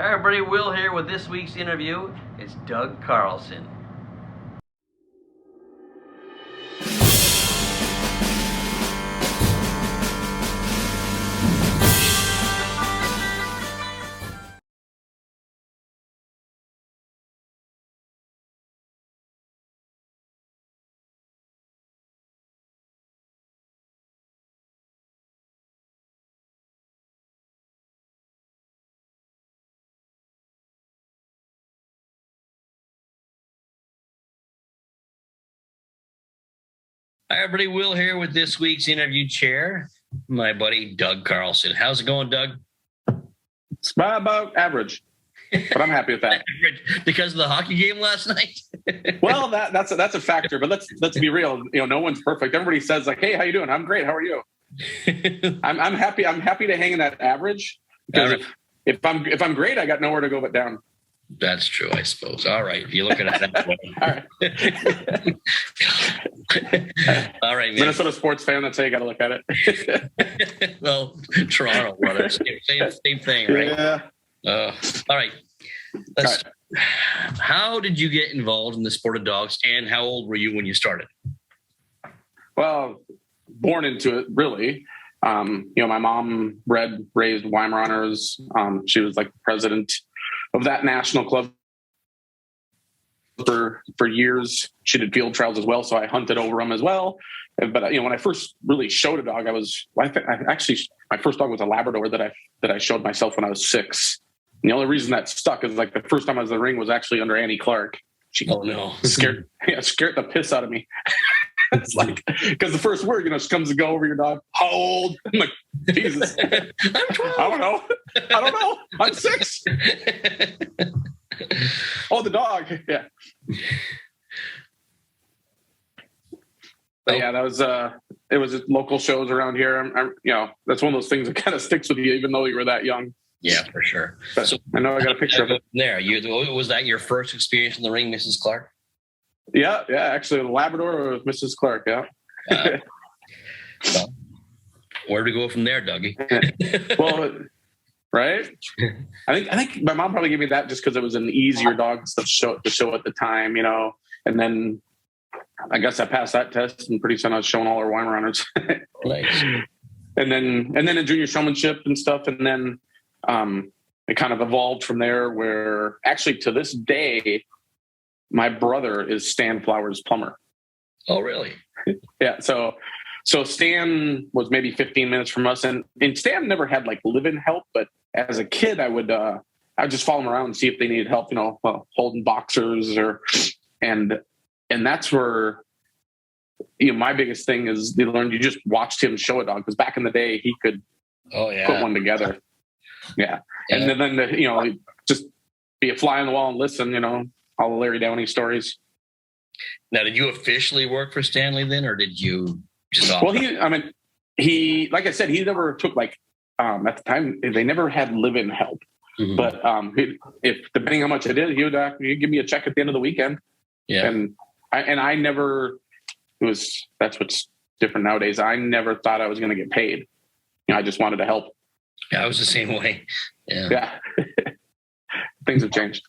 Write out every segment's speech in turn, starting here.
Hi everybody, Will here with this week's interview. It's Doug Carlson. Hi everybody, Will here with this week's interview chair. My buddy Doug Carlson. How's it going, Doug? It's about average, but I'm happy with that. Because of the hockey game last night? Well, that's a factor, but let's be real. No one's perfect. Everybody says like, "Hey, how you doing?" I'm great. How are you? I'm happy. I'm happy to hang in that average because if I'm great, I got nowhere to go but down. That's true, I suppose. All right, if you look at it that way. All right. All right, man. Minnesota sports fan. That's how you got to look at it. Well, Toronto, brother. Same thing, right? Yeah. All right. How did you get involved in the sport of dogs, and how old were you when you started? Well, born into it, really. My mom raised Weimaraners. She was like the president of that national club for years. She did field trials as well, so I hunted over them as well. But when I first really showed a dog, my first dog was a Labrador that I showed myself when I was 6. And the only reason that stuck is like the first time I was in the ring was actually under Annie Clark. She scared the piss out of me. It's like, because the first word, she comes to go over your dog. How old? I'm like, Jesus. I'm 12. I don't know. I'm 6. Oh, the dog. Yeah. But yeah, that was it was at local shows around here. That's one of those things that kind of sticks with you, even though you were that young. Yeah, for sure. But so, I know I got a picture of it. There, was that your first experience in the ring, Mrs. Clark? Yeah, actually, a Labrador with Mrs. Clark. Yeah. Well, where do we go from there, Dougie? Well, right. I think my mom probably gave me that just because it was an easier dog to show at the time, And then I guess I passed that test, and pretty soon I was showing all our Weimaraners. Nice. And then in junior showmanship and stuff, and then it kind of evolved from there. Where actually to this day, my brother is Stan Flowers' plumber. Oh, really? Yeah. So Stan was maybe 15 minutes from us, and Stan never had like live-in help, but as a kid, I'd just follow him around and see if they needed help, holding boxers and that's where, my biggest thing is they learned you just watched him show a dog, because back in the day he could put one together. Yeah. And then just be a fly on the wall and listen, all the Larry Downey stories. Now, did you officially work for Stanley then, or did you just? Well, he, like I said, he never took at the time they never had live-in help. Mm-hmm. But if depending how much I did, he'd give me a check at the end of the weekend. Yeah. And I never. That's what's different nowadays. I never thought I was going to get paid. I just wanted to help. Yeah, I was the same way. Yeah. Things have changed.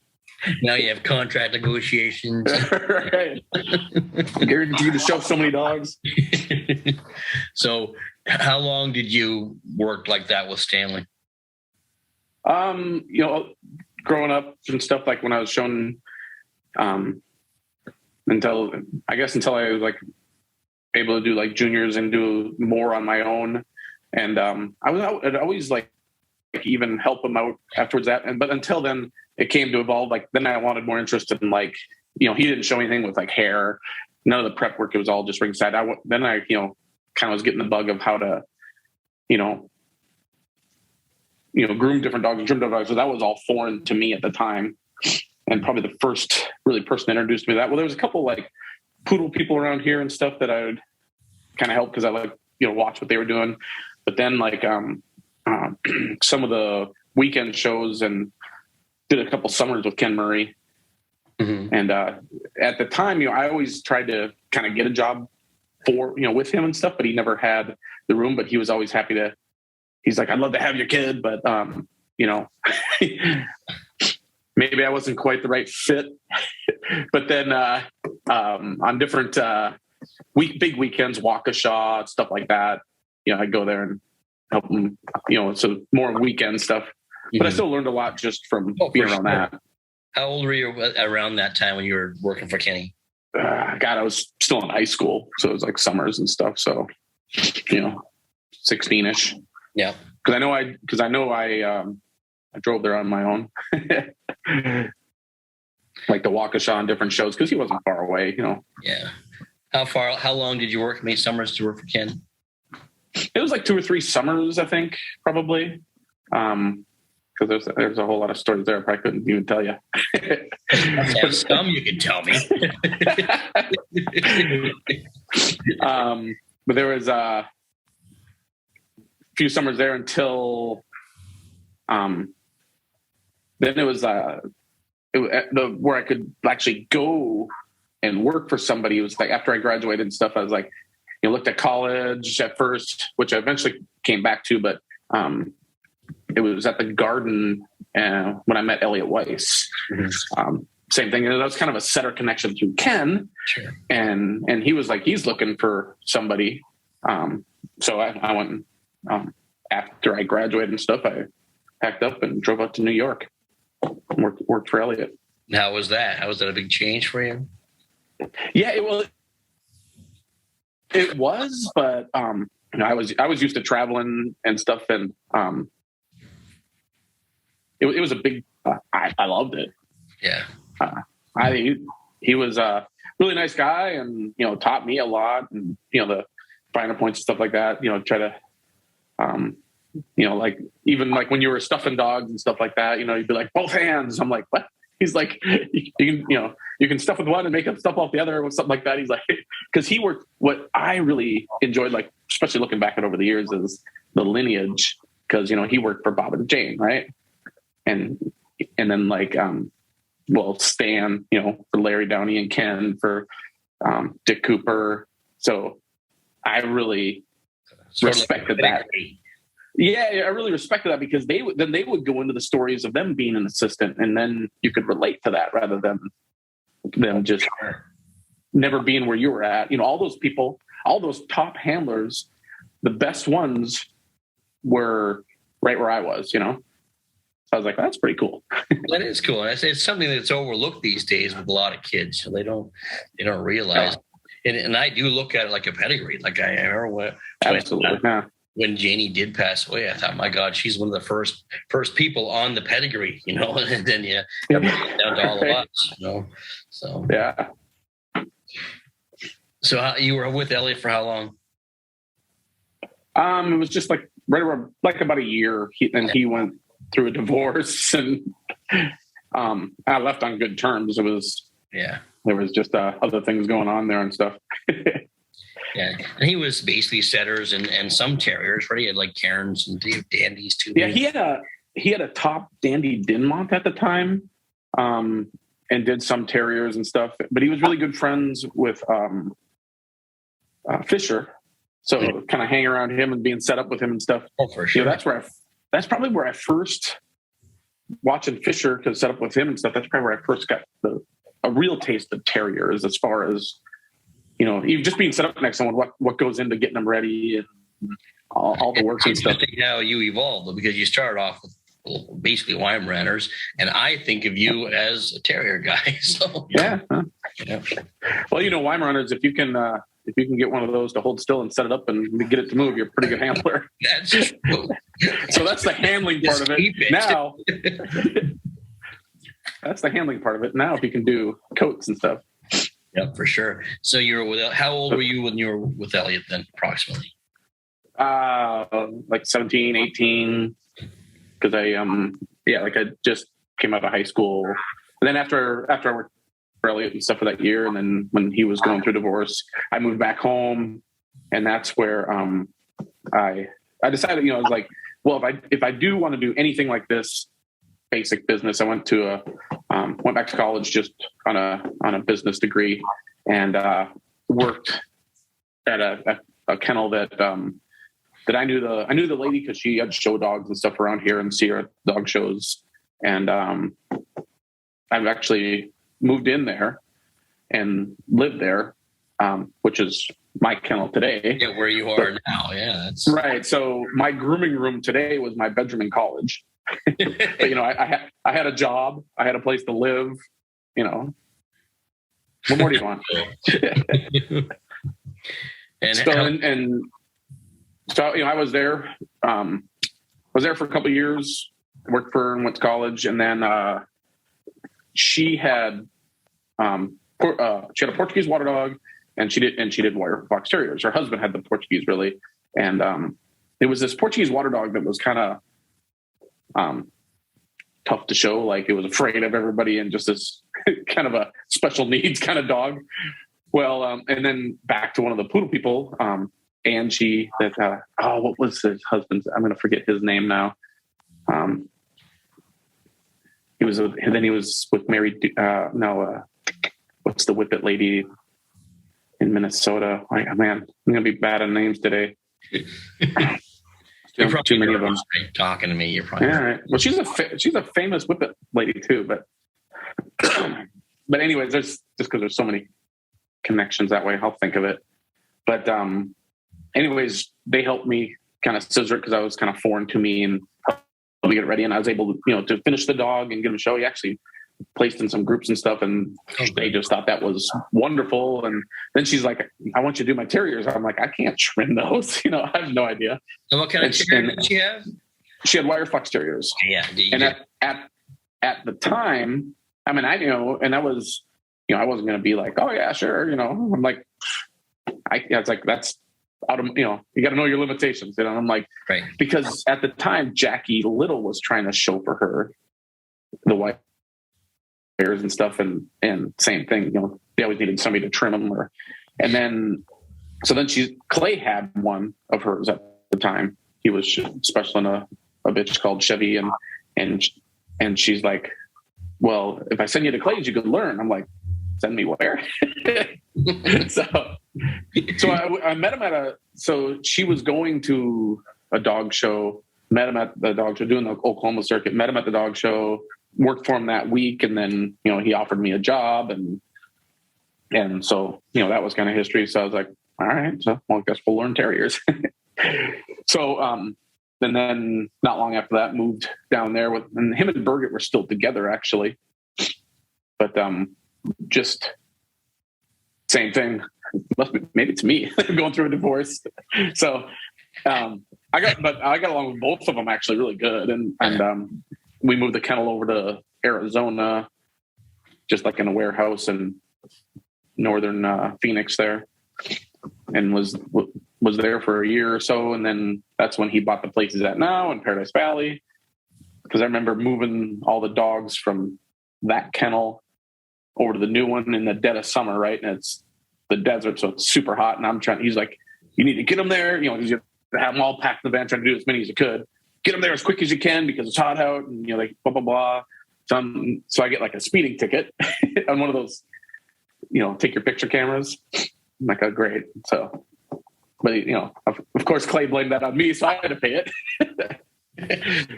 Now you have contract negotiations. Right. I'm guaranteed to shove so many dogs. So how long did you work like that with Stanley? Growing up and stuff, like when I was shown, until I was like able to do like juniors and do more on my own. And I'd always like even help him out afterwards but until then it came to evolve. Like then I wanted more interest in he didn't show anything with like hair, none of the prep work. It was all just ringside. Then I kind of was getting the bug of how to, groom different dogs and trim different dogs. So that was all foreign to me at the time. And probably the first really person introduced me to that. Well, there was a couple like poodle people around here and stuff that I would kind of help because I watch what they were doing. But then some of the weekend shows and did a couple summers with Ken Murray. Mm-hmm. And at the time, I always tried to kind of get a job with him and stuff, but he never had the room. But he was always happy to. He's like, I'd love to have your kid, but maybe I wasn't quite the right fit. But then on different big weekends, Waukesha, stuff like that, I'd go there and help them, so more weekend stuff. But I still learned a lot just from being around that. How old were you around that time when you were working for Kenny? God, I was still in high school, so it was like summers and stuff. So, 16-ish. Yeah. Because I know I drove there on my own, like the Waukesha on different shows because he wasn't far away. Yeah. How long did you work? How many summers did you work for Ken? It was like 2 or 3 summers, I think, probably. Because there's a whole lot of stories there I probably couldn't even tell you. Some you can tell me. But there was a few summers there until then it was where I could actually go and work for somebody. It was like after I graduated and stuff, I was like, looked at college at first, which I eventually came back to, but it was at the Garden when I met Elliot Weiss. Mm-hmm. Same thing. And that was kind of a setter connection through Ken. Sure. And he was like, he's looking for somebody. So I went, after I graduated and stuff, I packed up and drove out to New York and worked for Elliot. How was that? How was that a big change for you? Yeah, it was, but I was used to traveling and stuff, and it was a big. I loved it. Yeah, he was a really nice guy, and taught me a lot, and the finer points and stuff like that. Try to, like even like when you were stuffing dogs and stuff like that. You'd be like both hands. I'm like, what? He's like, you can stuff with one and make up stuff off the other or something like that. He's like, because he worked. What I really enjoyed, like especially looking back at over the years, is the lineage. Because he worked for Bob and Jane, right? And then like Stan, for Larry Downey and Ken, for Dick Cooper. So I really respected that. Yeah, I really respected that because they would go into the stories of them being an assistant, and then you could relate to that rather than them just never being where you were at. All those people, all those top handlers, the best ones were right where I was. So I was like, that's pretty cool. That is cool. And it's something that's overlooked these days with a lot of kids. So they don't realize. And I do look at it like a pedigree. Like I remember when Janie did pass away, I thought, my God, she's one of the first people on the pedigree, and then down to all of us, So yeah. So you were with Elliot for how long? It was just like right around like about a year. He went through a divorce, and I left on good terms. It was there was just other things going on there and stuff. Yeah, and he was basically setters and some terriers, right? He had like Cairns and Dandies too. Yeah, he had a top Dandy Dinmont at the time, and did some terriers and stuff. But he was really good friends with Fisher, so kind of hang around him and being set up with him and stuff. Oh, for sure. That's probably where I first watching Fisher because set up with him and stuff. That's probably where I first got a real taste of terriers, as far as even just being set up next to someone, what goes into getting them ready and all the work and stuff. How you evolved, because you started off with basically Weimaraners, and I think of you as a terrier guy. So yeah. Well, Weimaraners, if you can get one of those to hold still and set it up and get it to move, you're a pretty good handler. That's true. So that's the handling part of it. Now, that's the handling part of it. Now, if you can do coats and stuff. Yeah, for sure. So how old were you when you were with Elliot then, approximately? Like 17, 18. Because I just came out of high school. And then after I worked for Elliot and stuff for that year, and then when he was going through divorce, I moved back home, and that's where I decided, I was like, well, if I do want to do anything like this basic business, I went back to college just on a business degree, and worked at a kennel that I knew the lady because she had show dogs and stuff around here and see her at dog shows, and I've actually moved in there and lived there, which is my kennel today. Yeah, where you are now. Yeah, that's right. So my grooming room today was my bedroom in college. But, you know, I had a job. I had a place to live. You know, what more do you want? So, you know, I was there. Was there for a couple of years. Worked for her and went to college, and then she had a Portuguese water dog, and she did wire fox terriers. Her husband had the Portuguese, really, and it was this Portuguese water dog that was kind of tough to show. Like, it was afraid of everybody and just this kind of a special needs kind of dog. Well, and then back to one of the poodle people, Angie. That what was his husband's? I'm going to forget his name now. He was with Mary. What's the whippet lady in Minnesota? Man, I'm going to be bad on names today. Too many of them talking to me. You're probably right. Well, she's a famous whippet lady too, but anyways, there's just because there's so many connections that way, I'll think of it. But anyways, they helped me kind of scissor it because I was kind of foreign to me and helped me get ready. And I was able to, you know, to finish the dog and get him a show. He actually placed in some groups and stuff, and they just thought that was wonderful. And then she's like, I want you to do my terriers. I'm like, I can't trim those. You know, I have no idea. And what kind of terrier did she have? She had wire fox terriers. Yeah. And at the time, I mean, and I was, you know, I wasn't going to be like, oh yeah, sure. You know, I'm like, it's like, that's out of, you know, you got to know your limitations. You know, I'm like, right. Because at the time, Jackie Little was trying to show for her the white hairs and stuff, and same thing, you know, they always needed somebody to trim them, and then Clay had one of hers at the time. He was special in a bitch called Chevy, and she's like, well, if I send you to Clay's, you could learn. I'm like, send me where? so I met him so she was going to a dog show, met him at the dog show, doing the Oklahoma circuit, met him at the dog show, worked for him that week. And then, you know, he offered me a job, and so, you know, that was kind of history. So I was like, all right, so well, I guess we'll learn terriers. So, and then not long after that, moved down there and him and Birgit were still together actually, but, just same thing. Maybe it's me going through a divorce. So, I got along with both of them actually really good. And we moved the kennel over to Arizona, just like in a warehouse in northern Phoenix there, and was there for a year or so. And then that's when he bought the place he's at now in Paradise Valley. Because I remember moving all the dogs from that kennel over to the new one in the dead of summer, right? And it's the desert, so it's super hot. And he's like, you need to get them there. You know, you have them all packed in the van, trying to do as many as you could. Get them there as quick as you can because it's hot out, and, you know, like blah, blah, blah. So I get like a speeding ticket on one of those, you know, take your picture cameras. I'm like, oh, great. So, but, you know, of course, Clay blamed that on me, so I had to pay it.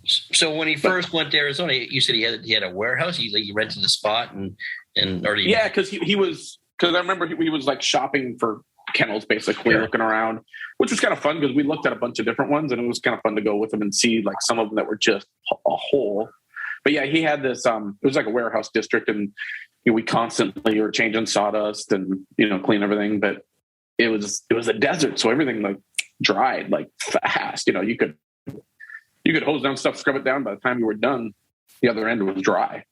So when he first went to Arizona, you said he had a warehouse. He rented a spot yeah, because I remember he was like shopping for kennels, basically, looking around, which was kind of fun because we looked at a bunch of different ones, and it was kind of fun to go with him and see like some of them that were just a whole. But yeah, he had this. It was like a warehouse district, and, you know, we constantly were changing sawdust and, you know, clean everything. But it was a desert, so everything like dried like fast. You know, you could hose down stuff, scrub it down. By the time you were done, the other end was dry.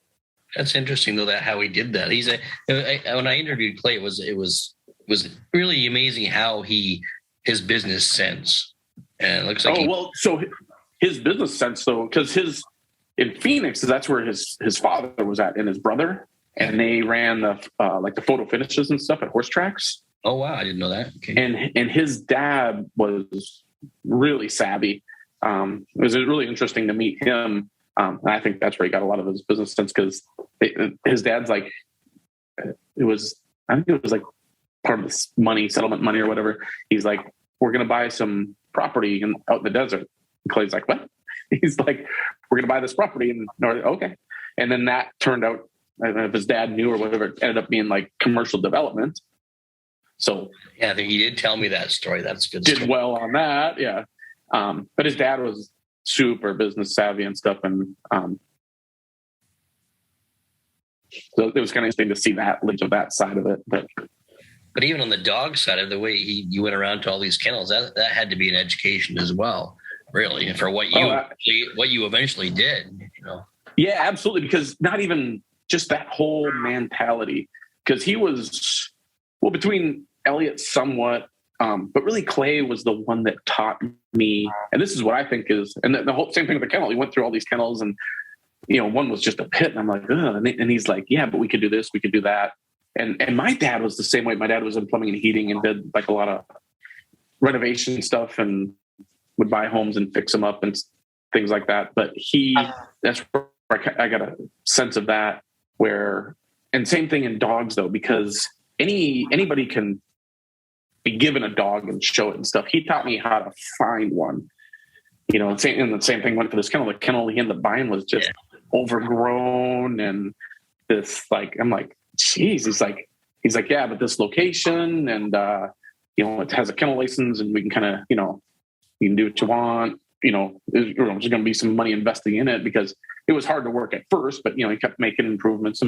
That's interesting, though, that how he did that. When I interviewed Clay, it was really amazing how his business sense, and it looks like so his business sense though, because in Phoenix, that's where his father was at and his brother, and they ran the like the photo finishes and stuff at horse tracks. Oh wow, I didn't know that. Okay. And his dad was really savvy. It was really interesting to meet him. And I think that's where he got a lot of his business sense, because his dad's like, I think it was like part of this settlement money or whatever. He's like, we're going to buy some property out in the desert. And Clay's like, what? He's like, we're going to buy this property. And okay. And then that turned out, I don't know if his dad knew or whatever, it ended up being like commercial development. So yeah, I think he did tell me that story. That's good. Did well on that. Yeah. But his dad was super business savvy and stuff. And so it was kind of interesting to see that side of it. But even on the dog side of the way you went around to all these kennels, that had to be an education as well, really, for what you eventually did, you know. Yeah, absolutely. Because not even just that whole mentality, because he was, well, between Elliot somewhat, but really Clay was the one that taught me. And this is what I think is, and the whole same thing with the kennel. He went through all these kennels and, you know, one was just a pit. And I'm like, ugh. And he's like, yeah, but we could do this, we could do that. And my dad was the same way. My dad was in plumbing and heating and did like a lot of renovation stuff and would buy homes and fix them up and things like that. But that's where I got a sense of that where, and same thing in dogs though, because anybody can be given a dog and show it and stuff. He taught me how to find one, you know, and the same thing went for this kennel. The kennel he ended up buying was just overgrown and this, like, I'm like, geez, he's like, yeah, but this location and, you know, it has a kennel license and we can kind of, you know, you can do what you want, you know, there's going to be some money investing in it because it was hard to work at first, but, you know, he kept making improvements.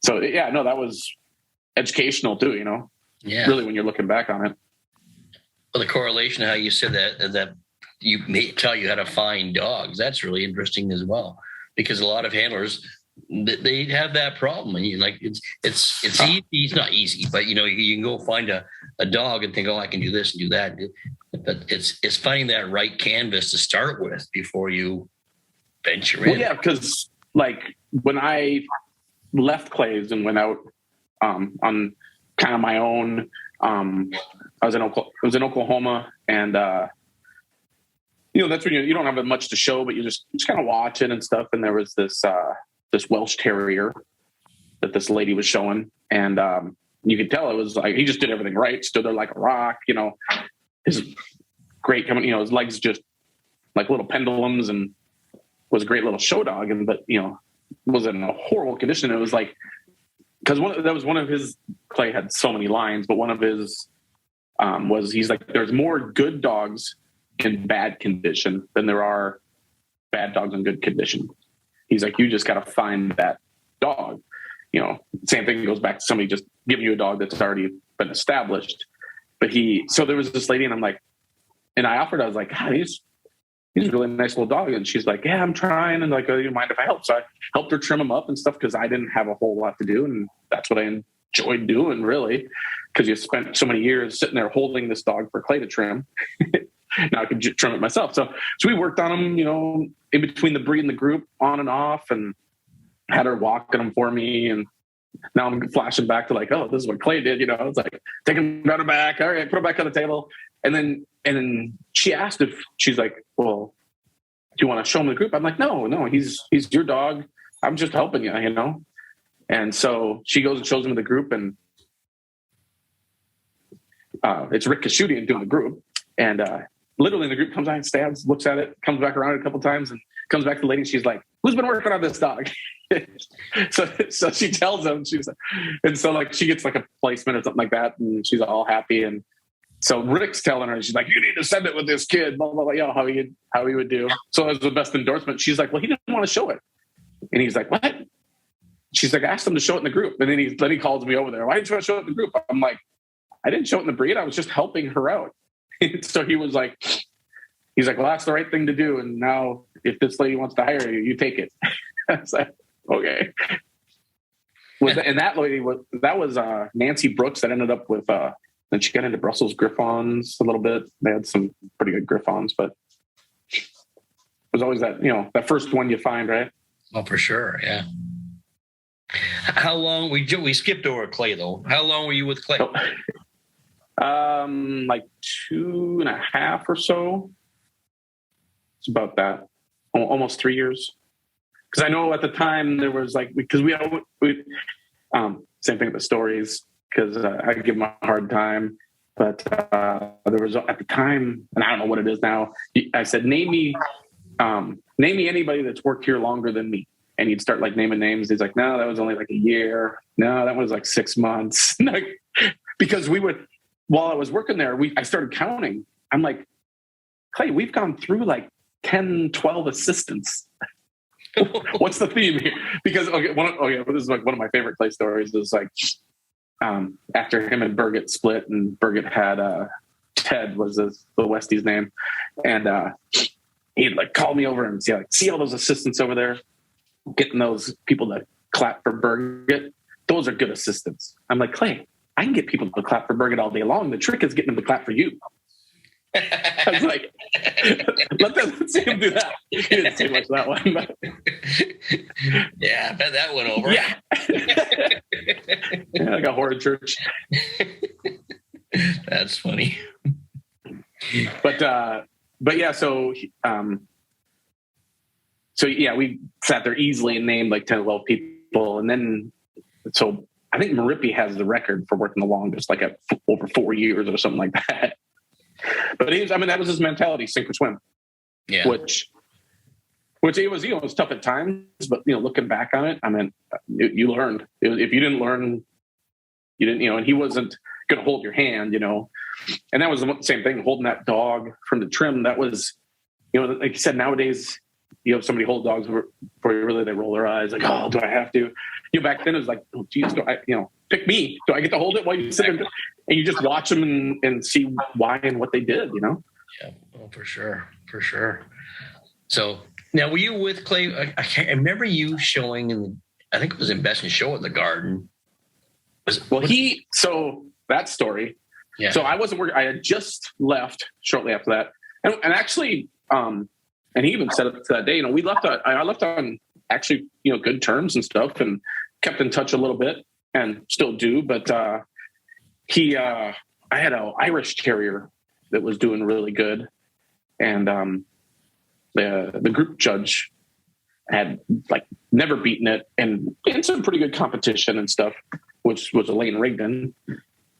So yeah, no, that was educational too, you know, really when you're looking back on it. Well, the correlation, how you said that you may tell you how to find dogs. That's really interesting as well, because a lot of handlers, they have that problem, and you like it's easy. It's not easy, but you know you can go find a dog and think, oh, I can do this and do that. But it's finding that right canvas to start with before you venture in. Well, yeah, because like when I left Clay's and went out on kind of my own, I was in Oklahoma, and you know that's when you don't have much to show, but you just kind of watch it and stuff. And there was this Welsh Terrier that this lady was showing. And you could tell it was like, he just did everything right. Stood there like a rock, you know, his great coming, you know, his legs just like little pendulums and was a great little show dog. And, but, you know, was in a horrible condition. It was like, cause that was one of his, Clay had so many lines, but one of his he's like, there's more good dogs in bad condition than there are bad dogs in good condition. He's like, you just got to find that dog. You know, same thing goes back to somebody just giving you a dog that's already been established. But so there was this lady, and I'm like, and I offered, I was like, God, he's a really nice little dog. And she's like, yeah, I'm trying. And like, oh, you mind if I help? So I helped her trim him up and stuff because I didn't have a whole lot to do. And that's what I enjoyed doing, really, because you spent so many years sitting there holding this dog for Clay to trim. Now I could trim it myself. So we worked on him, you know, in between the breed and the group, on and off, and had her walking him for me. And now I'm flashing back to like, oh, this is what Clay did. You know, it's like, take him down the back. All right, put him back on the table. And then she asked if she's like, well, do you want to show him the group? I'm like, no, he's your dog. I'm just helping you, you know? And so she goes and shows him the group, and it's Rick Casciuti doing the group. And, literally the group comes out, stands, looks at it, comes back around a couple times, and comes back to the lady. And she's like, who's been working on this dog? so she tells him, and so like she gets like a placement or something like that, and she's all happy. And so Rick's telling her, she's like, you need to send it with this kid, blah, blah, blah, you know, how he would do. So it was the best endorsement. She's like, well, he didn't want to show it. And he's like, what? She's like, I asked him to show it in the group. And then he calls me over there. Why didn't you want to show it in the group? I'm like, I didn't show it in the breed. I was just helping her out. So he's like, well, that's the right thing to do. And now if this lady wants to hire you, you take it. I was like, okay. And that lady was Nancy Brooks that ended up with, then she got into Brussels Griffons a little bit. They had some pretty good Griffons, but it was always that, you know, that first one you find, right? Oh, for sure. Yeah. How long we skipped over Clay though. How long were you with Clay? Like 2.5 or so. It's about that. Almost 3 years. Because I know at the time there was like, because we same thing with the stories, because I give them a hard time. But there was at the time, and I don't know what it is now. I said, name me name me anybody that's worked here longer than me. And he'd start like naming names. He's like, no, that was only like a year. No, that was like 6 months. Because while I was working there, I started counting. I'm like, Clay, we've gone through like 10, 12 assistants. What's the theme here? Because, this is like one of my favorite Clay stories is like, after him and Birgit split and Birgit had, Ted was the Westie's name. And, he'd like call me over and see all those assistants over there, getting those people to clap for Birgit. Those are good assistants. I'm like, Clay, I can get people to clap for Birgit all day long. The trick is getting them to clap for you. I was like, let's see him do that. He didn't say much of that one. But. Yeah, I bet that went over. Yeah. Yeah, like a horror church. That's funny. But yeah, so yeah, we sat there easily and named like 10 or 12 people. And then, so I think Marippy has the record for working the longest, like at over 4 years or something like that. But that was his mentality, sink or swim. Yeah. Which it was, it was tough at times, but looking back on it, I mean, you learned. If you didn't learn, you didn't, and he wasn't going to hold your hand, and that was the same thing, holding that dog from the trim. That was, like you said, nowadays, you have somebody hold dogs for you, really, they roll their eyes like, oh, do I have to? Back then it was like, oh, geez, pick me. Do I get to hold it while you sit there? And you just watch them and see why and what they did, Yeah, well, for sure. So now, were you with Clay? I remember you showing I think it was in Best in Show at the Garden. So that story. Yeah. So I wasn't working. I had just left shortly after that. And actually, and he even said it to that day, I left on actually, good terms and stuff, and kept in touch a little bit and still do. But I had an Irish Terrier that was doing really good. And the group judge had like never beaten it and in some pretty good competition and stuff, which was Elaine Rigdon.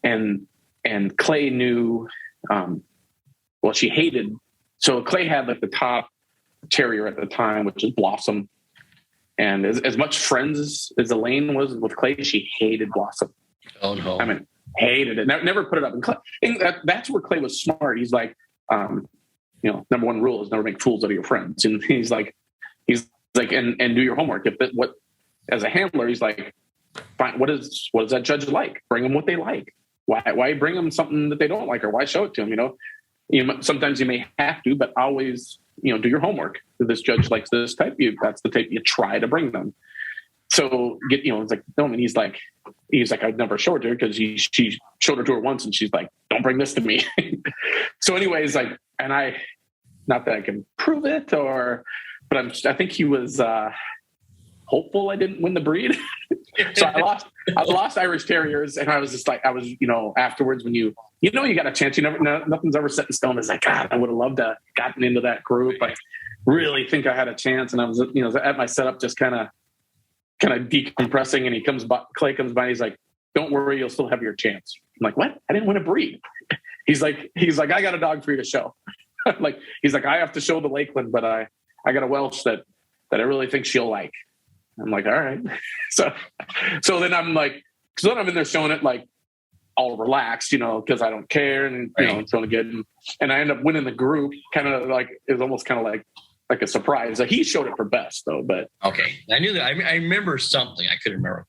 And Clay knew, she hated. So Clay had like the top terrier at the time, which is Blossom. And as much friends as Elaine was with Clay, she hated Blossom. Oh no! I mean, hated it. Never put it up. And that's where Clay was smart. He's like, number one rule is never make fools out of your friends. And he's like, and do your homework. As a handler, he's like, fine, what does that judge like? Bring them what they like. Why bring them something that they don't like, or why show it to them? Sometimes you may have to, but always, do your homework. If this judge likes this type, that's the type you try to bring them. So it's like, no, and he's like, I'd never show it to her because she showed it to her once and she's like, don't bring this to me. So anyways, like, and not that I can prove it but I think he was hopeful I didn't win the breed. So I lost Irish Terriers, and I was just like, afterwards when you got a chance, nothing's ever set in stone. It's like, God, I would have loved to have gotten into that group. I really think I had a chance. And I was, at my setup, just kind of decompressing. And Clay comes by, and he's like, don't worry, you'll still have your chance. I'm like, what? I didn't win a breed. He's like, I got a dog for you to show. He's like, I have to show the Lakeland, but I got a Welsh that I really think she'll like. I'm like, all right. So then I'm like, so then I'm in there showing it like all relaxed, because I don't care, and it's only good. And I end up winning the group. Kind of like, it was almost kind of like a surprise. He showed it for best though, but okay, I knew that. I remember something. I couldn't remember.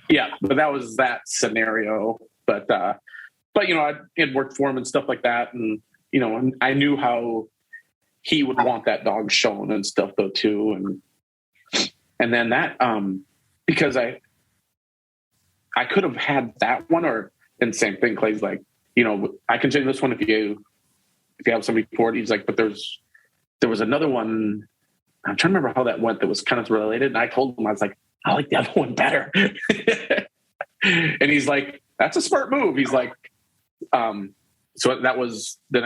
Yeah, but that was that scenario. But I had worked for him and stuff like that, and and I knew how he would want that dog shown and stuff though too, and then that because I could have had that one, and same thing. Clay's like, I can change this one if you have somebody for it. He's like, but there was another one. I'm trying to remember how that went. That was kind of related, and I told him, I was like, I like the other one better. And he's like, that's a smart move. He's like, so that was when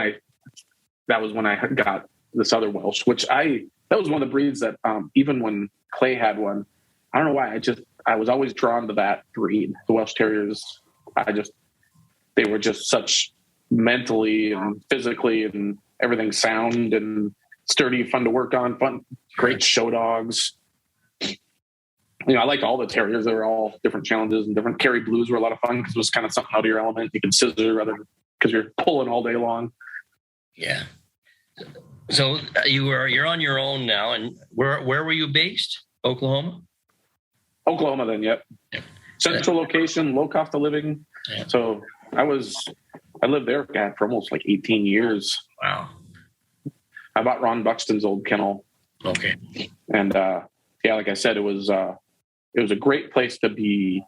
I got this other Welsh, that was one of the breeds that even when Clay had one, I don't know why, I was always drawn to that breed. The Welsh Terriers, they were just such mentally and physically and everything sound and sturdy, fun to work on, fun, great show dogs. I liked all the terriers. They were all different challenges and different. Kerry Blues were a lot of fun because it was kind of something out of your element. You could scissor rather than because you're pulling all day long. Yeah. So you're on your own now, and where were you based? Oklahoma then, yep. Yeah. Central location, low cost of living. Yeah. So I lived there for almost like 18 years. Wow. I bought Ron Buxton's old kennel. Okay. And like I said, it was a great place to be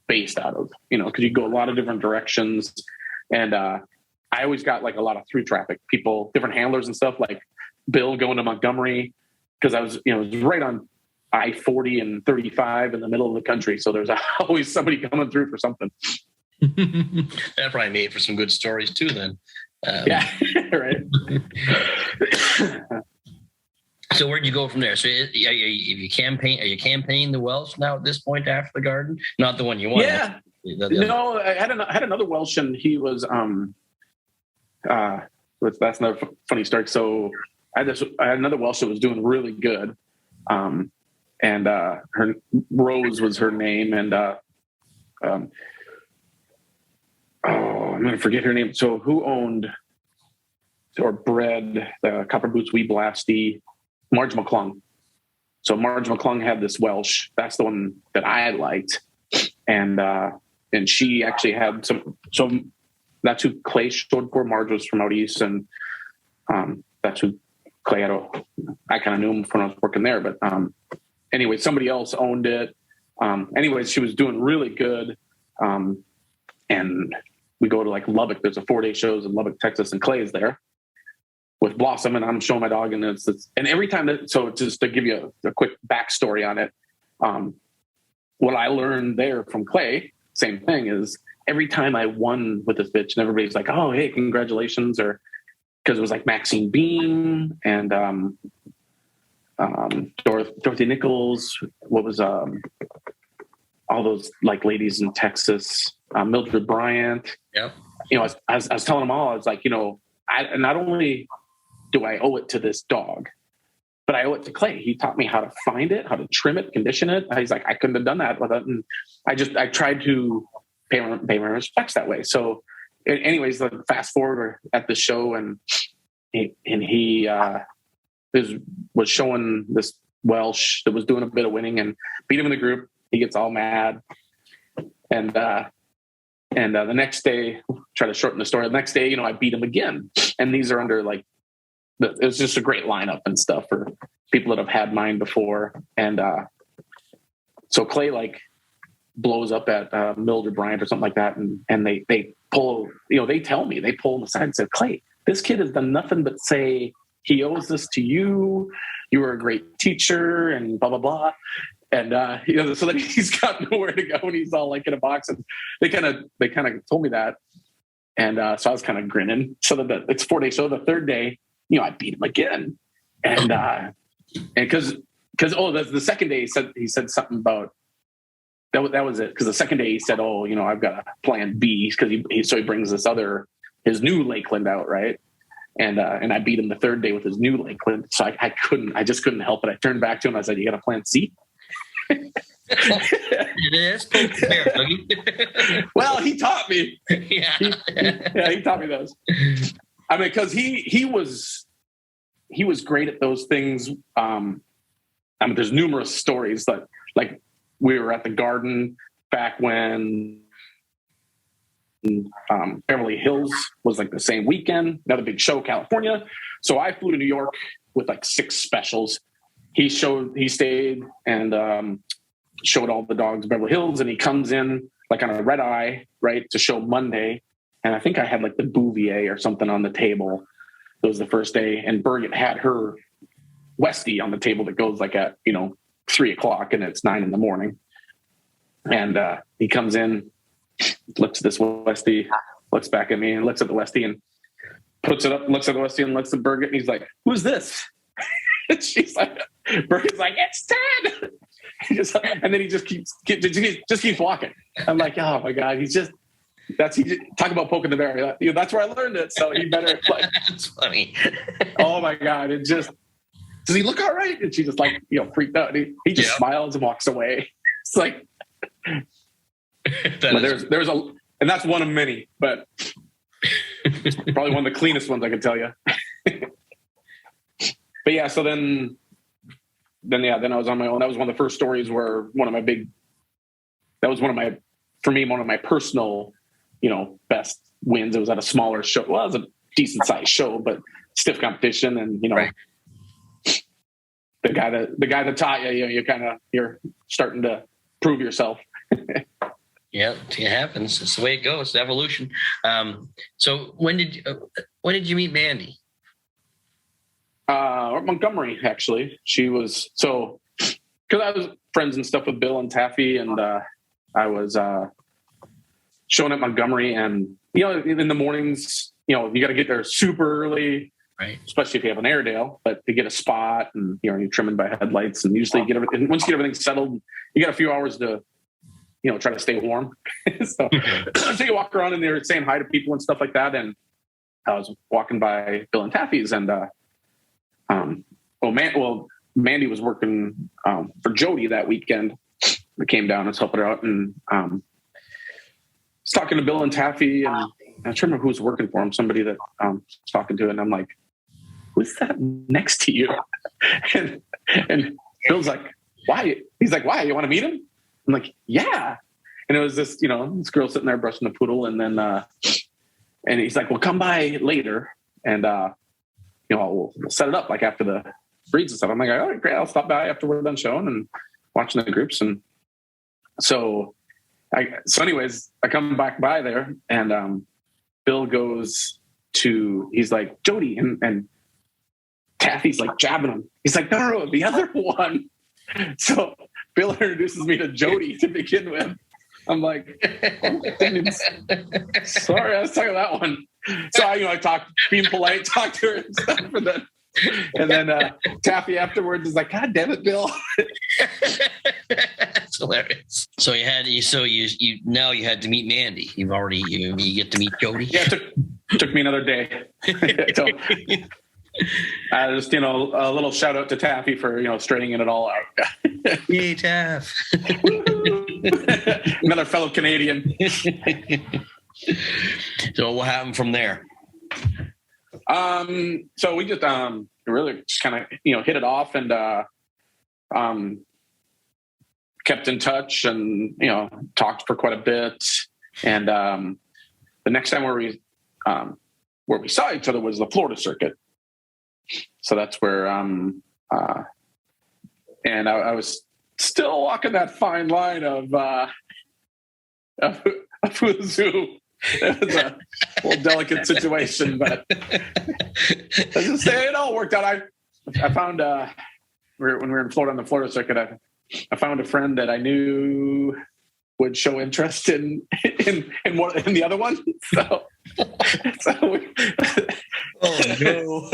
based out of, because you go a lot of different directions. And I always got like a lot of through traffic people, different handlers and stuff, like Bill going to Montgomery, because I was, it was right on I-40 and 35 in the middle of the country. So there's always somebody coming through for something. That probably made for some good stories too then. Yeah, right. So where'd you go from there? So are you campaigning the Welsh now at this point after the garden? Not the one you want. Yeah. No, I had another Welsh, and he was that's another funny story. So I had another Welsh that was doing really good. And her Rose was her name, and I'm going to forget her name. So who owned or bred the Copper Boots Wee Blasty? Marge McClung. So Marge McClung had this Welsh. That's the one that I liked, and she actually had some. So that's who Clay showed for. Marge was from out east, and that's who Clay had. I kind of knew him when I was working there, but anyway, somebody else owned it. Anyways, she was doing really good, and we go to like Lubbock. There's a 4-day shows in Lubbock, Texas, and Clay is there with Blossom, and I'm showing my dog, and and every time so just to give you a quick backstory on it, what I learned there from Clay, same thing, is every time I won with this bitch, and everybody's like, "Oh, hey, congratulations," or because it was like Maxine Beam and Dorothy Nichols. What was all those like ladies in Texas, Mildred Bryant. Yeah. I was telling them all, I was like, I not only do I owe it to this dog, but I owe it to Clay. He taught me how to find it, how to trim it, condition it. He's like, I couldn't have done that without. And I tried to pay my respects that way. So, anyways, fast forward at the show, and he was showing this Welsh that was doing a bit of winning and beat him in the group. He gets all mad, and the next day, try to shorten the story. The next day, I beat him again, and these are under like. It was just a great lineup and stuff for people that have had mine before. And so Clay like blows up at Mildred Bryant or something like that. And they pull, they tell me, they pull him aside and say, Clay, this kid has done nothing but say he owes this to you. You were a great teacher and blah, blah, blah. And, so then he's got nowhere to go, and he's all like in a box, and they kind of told me that. And so I was kind of grinning. So that it's 4 days. So the third day, I beat him again. And because the second day he said something about that was it. Because the second day he said, I've got a plan B, because he brings his new Lakeland out. Right. And I beat him the third day with his new Lakeland. So I just couldn't help it. I turned back to him. I said, you got a plan C? It is. Well, he taught me. Yeah. He taught me those. I mean, because he was great at those things. There's numerous stories that, like, we were at the Garden back when Beverly Hills was like the same weekend, another big show, California. So I flew to New York with like 6 specials. He stayed and showed all the dogs Beverly Hills, and he comes in like on a red eye, right, to show Monday. And I think I had like the Bouvier or something on the table. It was the first day, and Birgit had her Westie on the table that goes like at 3:00, and it's 9 a.m. And he comes in, looks at this Westie, looks back at me, and looks at the Westie, and puts it up, looks at the Westie, and looks at Birgit, and he's like, "Who's this?" And she's like, Birgit's like, "It's Ted." And then he just keeps walking. I'm like, oh my God, he's just talk about poking the bear. That's where I learned it. So he better like. That's funny. Oh my God! It just does he look all right? And she just like freaked out. He just smiles and walks away. It's like there's and that's one of many, but probably one of the cleanest ones I could tell you. But yeah, so then I was on my own. That was one of the first stories where one of my personal, best wins. It was at a smaller show. Well, it was a decent sized show, but stiff competition. And, right. the guy that taught you, you're starting to prove yourself. Yeah, it happens. It's the way it goes. Evolution. So when did you meet Mandy? Montgomery, actually. She was because I was friends and stuff with Bill and Taffy, and I was showing at Montgomery, and in the mornings, you got to get there super early, right? Especially if you have an Airedale, but to get a spot, and you're trimming by headlights, and usually once you get everything settled, you got a few hours to try to stay warm. So you walk around and they're saying hi to people and stuff like that, and I was walking by Bill and Taffy's, and Mandy was working for Jody that weekend. I came down and helped her out, and was talking to Bill and Taffy, and I don't remember who was working for him. Somebody that I was talking to, and I'm like, "Who's that next to you?" and Bill's like, "Why?" He's like, "Why? You want to meet him?" I'm like, "Yeah." And it was this girl sitting there brushing the poodle, and then and he's like, "Well, come by later, and we'll set it up like after the breeds and stuff." I'm like, "All right, great. I'll stop by after we're done showing and watching the groups." And so anyways, I come back by there, and Bill goes to, he's like, "Jody," and Taffy's like jabbing him. He's like, no, the other one. So Bill introduces me to Jody to begin with. I'm like, sorry, I was talking about that one. So I talked, being polite, talked to her and stuff, and then Taffy afterwards is like, "God damn it, Bill." That's hilarious. So you had to meet Mandy. You get to meet Jody. Yeah, it took me another day. So, just a little shout out to Taffy for straightening it all out. Yay, Taff. Another fellow Canadian. So what happened from there? So we just really just kind of hit it off, and kept in touch, and talked for quite a bit. And the next time where we saw each other was the Florida circuit. So that's where and I was still walking that fine line of who's who. It was a little delicate situation, but let's just say it all worked out. I found when we were in Florida on the Florida circuit, I found a friend that I knew would show interest in the other one. So oh no.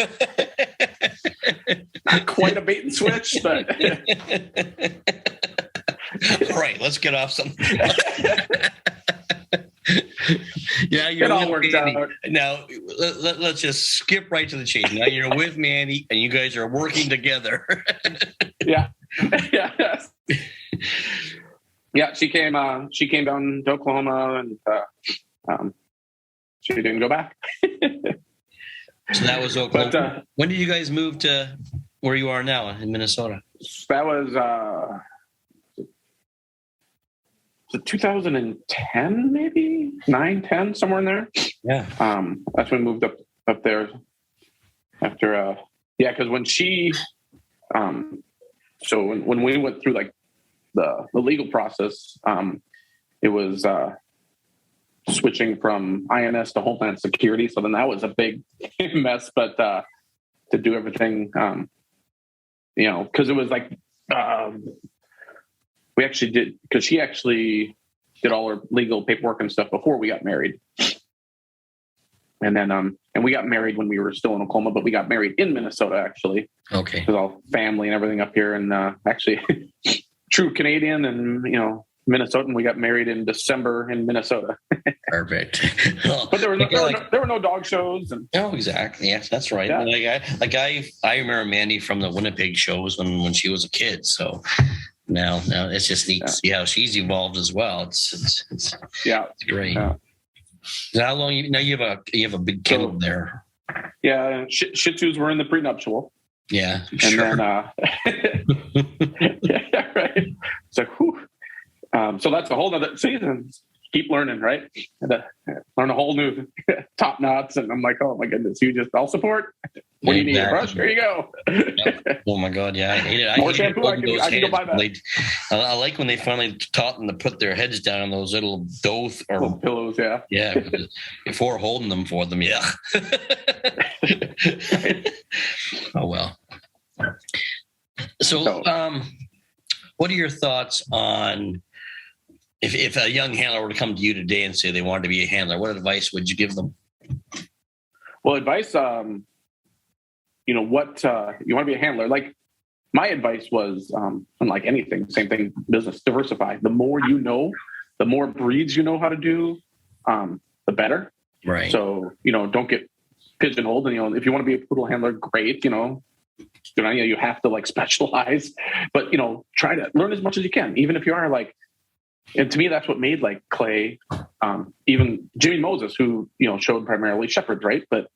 Not quite a bait and switch, but all right, let's get off some. Yeah, it all worked Mandy. out. Now let's just skip right to the chase. Now you're with Mandy, and you guys are working together. Yeah. Yeah, she came down to Oklahoma, and she didn't go back. So that was Oklahoma. But, when did you guys move to where you are now in Minnesota? That was 2010, maybe 9-10, somewhere in there. Yeah. That's when we moved up there after. Because when she, so when we went through like the legal process, it was switching from INS to Homeland Security. So then that was a big mess, but to do everything, because it was like we actually did, because she actually did all her legal paperwork and stuff before we got married. And then, and we got married when we were still in Oklahoma, but we got married in Minnesota, actually. Okay. Because all family and everything up here. And actually, true Canadian and, Minnesotan, we got married in December in Minnesota. Perfect. But there were no dog shows. Oh, exactly. Yes, that's right. Yeah. I remember Mandy from the Winnipeg shows when she was a kid. So now it's just neat to see how she's evolved as well. It's great. Yeah. How long you have a big kennel there? Yeah, Shih Tzus were in the prenuptial. Yeah, and sure. Then yeah, right. So, so that's a whole other season. Keep learning, right? Learn a whole new top knots, and I'm like, oh my goodness, I'll support. What do you need? A brush? Here you go. Yep. Oh my god, yeah, I hate it. More shampoo. I can go buy that. I like when they finally taught them to put their heads down on those little dough or little pillows. Yeah. Before holding them for them, yeah. Oh well. So, what are your thoughts on? If a young handler were to come to you today and say they wanted to be a handler, what advice would you give them? Well, advice, what you want to be a handler. Like my advice was, unlike anything, same thing, business, diversify. The more you know, the more breeds you know how to do, the better. Right. So, don't get pigeonholed. And, if you want to be a poodle handler, great, you have to specialize, but, try to learn as much as you can, even if you are and to me, that's what made Clay, even Jimmy Moses, who, showed primarily shepherds, right? But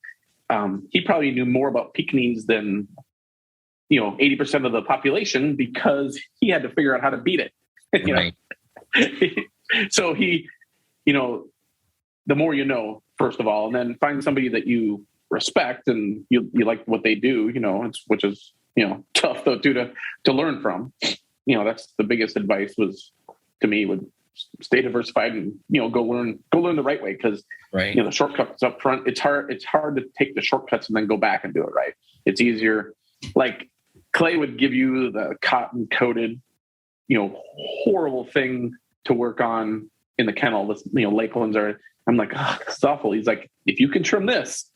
he probably knew more about Pekingese than, 80% of the population because he had to figure out how to beat it. Right. So he, the more you know, first of all, and then find somebody that you respect and you like what they do, which is, tough though too to learn from. That's the biggest advice to me would stay diversified and, go learn the right way. Cause right. The shortcuts up front, it's hard to take the shortcuts and then go back and do it right. It's easier. Clay would give you the cotton coated, horrible thing to work on in the kennel. This, Lakelands are, I'm like, oh, it's awful. He's like, if you can trim this,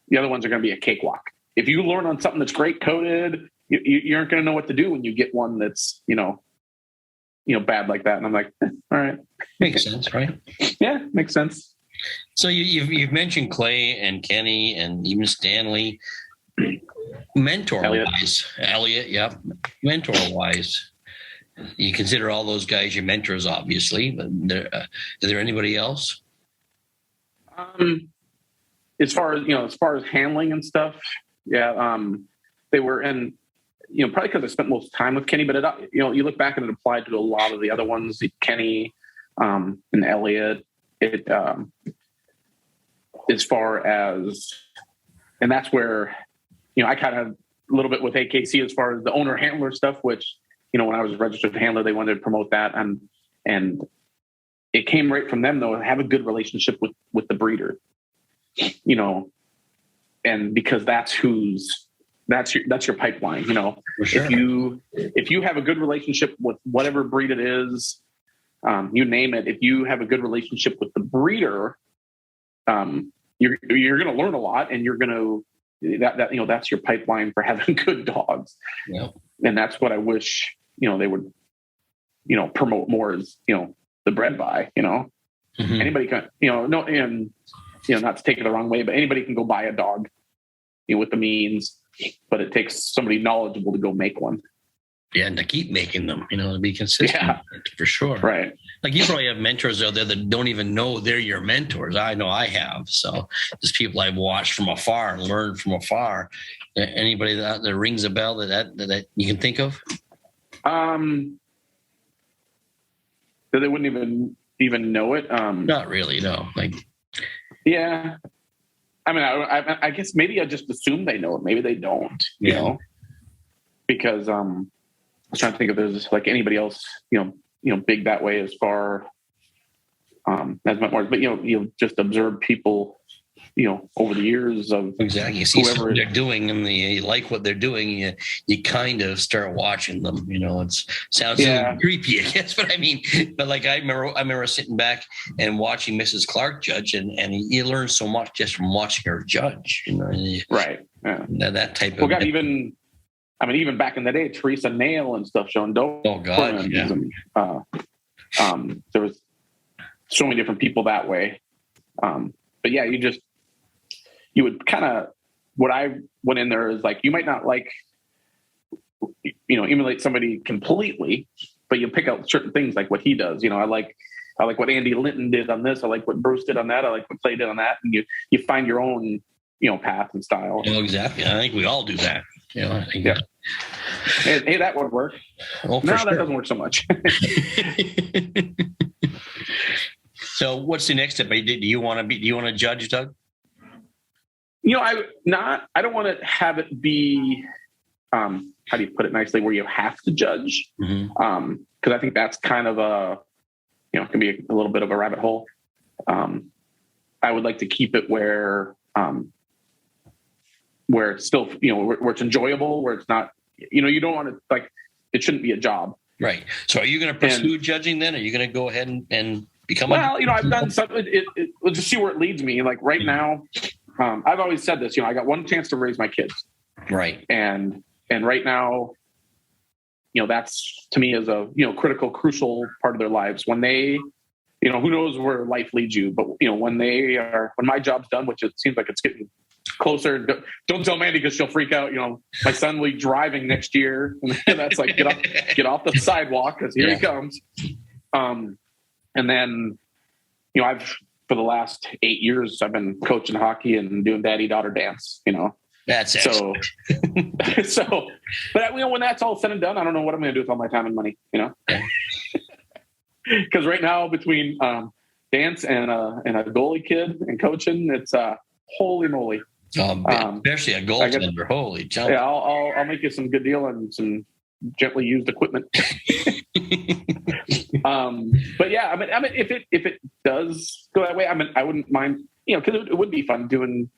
the other ones are going to be a cakewalk. If you learn on something that's great coated, you aren't going to know what to do when you get one that's, bad like that. And I'm like, all right. Makes sense, right? Yeah, makes sense. So you've mentioned Clay and Kenny and even Stanley. Mentor-wise, Elliot, yep. Mentor-wise, you consider all those guys your mentors, obviously. But is there anybody else? As far as handling and stuff, yeah, they were in. Probably because I spent most time with Kenny, but you look back and it applied to a lot of the other ones, Kenny, and Elliot. As far as, and that's where, I kind of a little bit with AKC as far as the owner handler stuff, which, when I was a registered handler, they wanted to promote that. And it came right from them though, have a good relationship with the breeder, and because that's your pipeline, For sure. If you have a good relationship with whatever breed it is, you name it, if you have a good relationship with the breeder, you're going to learn a lot, and you're going to that's your pipeline for having good dogs. Yeah. And that's what I wish, they would, promote more as, the bred by, Mm-hmm. Anybody can, not to take it the wrong way, but anybody can go buy a dog, with the means, but it takes somebody knowledgeable to go make one. Yeah, and to keep making them, to be consistent, for sure. Right. You probably have mentors out there that don't even know they're your mentors. I know I have. So there's people I've watched from afar and learned from afar. Anybody that rings a bell that you can think of? That they wouldn't even know it. Not really, no. Yeah. I mean, I guess maybe I just assume they know it. Maybe they don't, because I was trying to think if there's anybody else, big that way as far as much more. But you just observe people, over the years of exactly. You see what they're doing, and you like what they're doing. You kind of start watching them. It sounds a little creepy, I guess, but I mean, but I remember sitting back and watching Mrs. Clark judge, and you learn so much just from watching her judge. Right. Yeah. That type of. Even back in the day, Teresa Nail and stuff showing dope. Oh God, yeah. There was so many different people that way. But yeah, you would kind of, what I went in there is like, you might not like, emulate somebody completely, but you pick out certain things like what he does. I like what Andy Linton did on this. I like what Bruce did on that. I like what Clay did on that. And you find your own, path and style. Exactly. I think we all do that. I think yeah. Hey, that would work. Well, no, that doesn't work so much. So what's the next step? Do you want to judge, Doug? I don't want to have it be, how do you put it nicely, where you have to judge. Mm-hmm. Cause I think that's kind of can be a little bit of a rabbit hole. I would like to keep it where it's still, where it's enjoyable, where it's not, you don't want to, it shouldn't be a job. Right. So are you going to pursue judging then? Are you going to go ahead and become I've done something. We'll just see where it leads me. Like right now, I've always said this, I got one chance to raise my kids. Right. And right now, that's to me is a, crucial part of their lives when they, who knows where life leads you, but when my job's done, which it seems like it's getting closer. Don't tell Mandy because she'll freak out. My son will be driving next year, and that's like get off the sidewalk because here he comes. And then, I've for the last 8 years I've been coaching hockey and doing daddy-daughter dance. That's so. But when that's all said and done, I don't know what I'm going to do with all my time and money. Because right now between dance and a goalie kid and coaching, it's holy moly. Especially a goaltender. Holy jump! Yeah, I'll make you some good deal on some gently used equipment. But yeah, I mean, if it does go that way, I wouldn't mind, because it would be fun doing,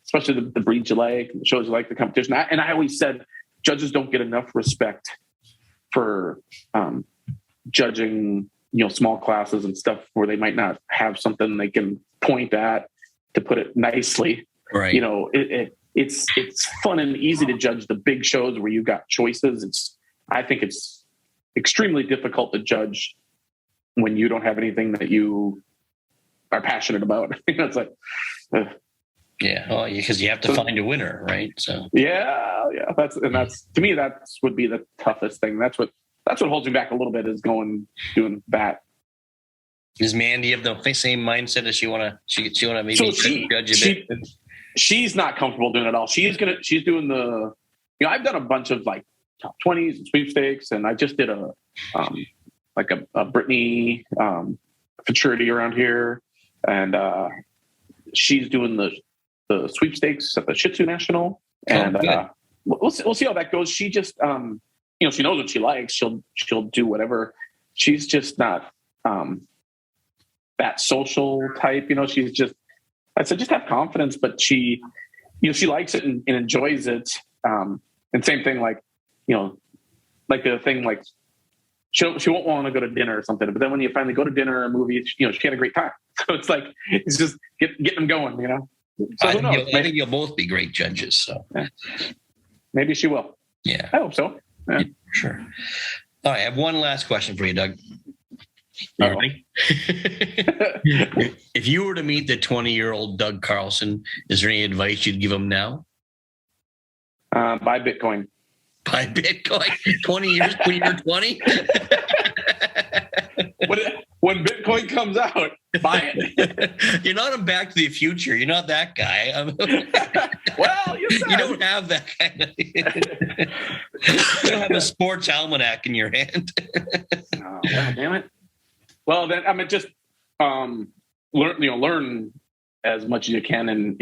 especially the breeds you like, the shows you like, the competition. I always said judges don't get enough respect for judging, small classes and stuff where they might not have something they can point at, to put it nicely. Right. It's fun and easy to judge the big shows where you've got choices. I think it's extremely difficult to judge when you don't have anything that you are passionate about. It's like, because you have to find a winner, right? So yeah. That's to me, that's would be the toughest thing. That's what holds me back a little bit, is doing that. Does Mandy have the same mindset? Does she want to maybe judge a bit? She's not comfortable doing it all. She's doing the, I've done a bunch of like top 20s and sweepstakes, and I just did a Brittany futurity around here, and she's doing the sweepstakes at the Shih Tzu National, and we'll see how that goes. She just she knows what she likes. She'll do whatever. She's just not that social type. She's just, I said, just have confidence, but she likes it and enjoys it. And same thing, like the thing, like she won't want to go to dinner or something, but then when you finally go to dinner or a movie, she had a great time. So it's like, it's just getting them going, So I think you'll both be great judges. So maybe she will. Yeah, I hope so. Yeah. Sure. All right, I have one last question for you, Doug. You ready? If you were to meet the 20-year-old Doug Carlson, is there any advice you'd give him now? Buy Bitcoin. Buy Bitcoin? 20 years when you're 20? When Bitcoin comes out, buy it. You're not a Back to the Future. You're not that guy. Well, you don't have that kind of. You don't have a sports almanac in your hand. Oh, God damn it. Well, then just learn as much as you can, and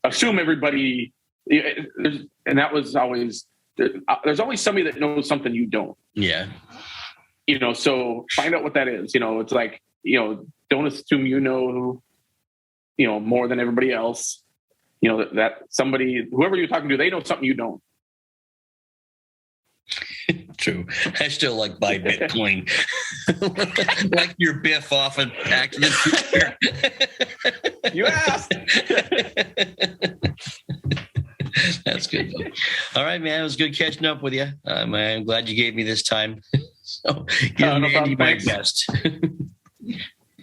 assume everybody. And that was always. There's always somebody that knows something you don't. Yeah. So find out what that is. It's like, don't assume more than everybody else. That somebody, whoever you're talking to, they know something you don't. True. I still like buy Bitcoin. Like your Biff off and Back to the Future. You asked. That's good. All right, man. It was good catching up with you. I'm glad you gave me this time. So give Mandy my best.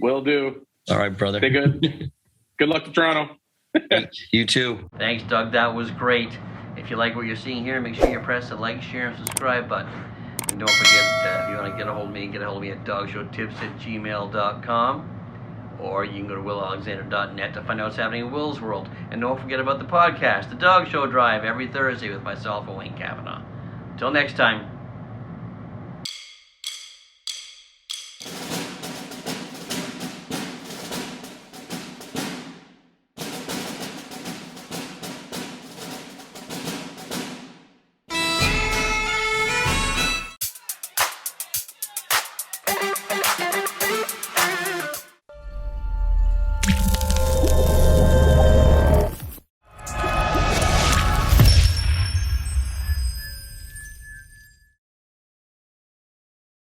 Will do. All right, brother. Stay good. Good luck to Toronto. You too. Thanks, Doug. That was great. If you like what you're seeing here, make sure you press the like, share, and subscribe button. And don't forget, if you want to get a hold of me, at dogshowtips@gmail.com. Or you can go to willalexander.net to find out what's happening in Will's world. And don't forget about the podcast, The Dog Show Drive, every Thursday with myself and Wayne Kavanaugh. Until next time.